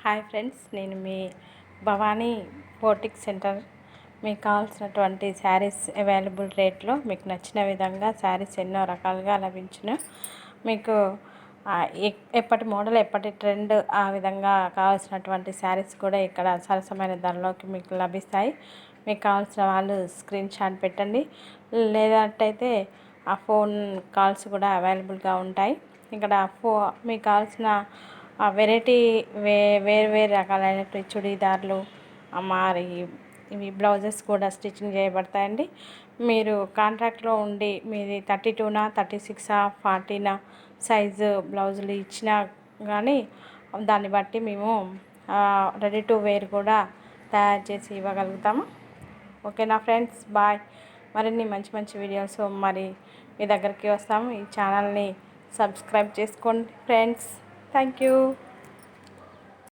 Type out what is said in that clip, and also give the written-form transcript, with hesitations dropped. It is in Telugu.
హాయ్ ఫ్రెండ్స్, నేను మీ భవానీ బోటిక్ సెంటర్. మీకు కావాల్సినటువంటి శారీస్ అవైలబుల్ రేట్లో మీకు నచ్చిన విధంగా శారీస్ ఎన్నో రకాలుగా లభించును. మీకు ఎప్పటి మోడల్, ఎప్పటి ట్రెండ్, ఆ విధంగా కావాల్సినటువంటి శారీస్ కూడా ఇక్కడ సరసమైన ధరలోకి మీకు లభిస్తాయి. మీకు కావాల్సిన వాళ్ళు స్క్రీన్ షాట్ పెట్టండి, లేదంటే ఆ ఫోన్ కాల్స్ కూడా అవైలబుల్గా ఉంటాయి. ఇక్కడ మీకు కావాల్సిన వెరైటీ వేరు రకాలైనటువంటి చుడీదార్లు, మరి ఇవి బ్లౌజెస్ కూడా స్టిచ్చింగ్ చేయబడతాయండి. మీరు కాంట్రాక్ట్లో ఉండి మీది 32నా 36ఆ 40నా సైజు బ్లౌజులు ఇచ్చినా కానీ దాన్ని బట్టి మేము రెడీ టు వేర్ కూడా తయారు చేసి ఇవ్వగలుగుతాము. ఓకేనా ఫ్రెండ్స్, బాయ్. మరిన్ని మంచి మంచి వీడియోస్ మరి మీ దగ్గరికి వస్తాము. ఈ ఛానల్ని సబ్స్క్రైబ్ చేసుకోండి ఫ్రెండ్స్. Thank you.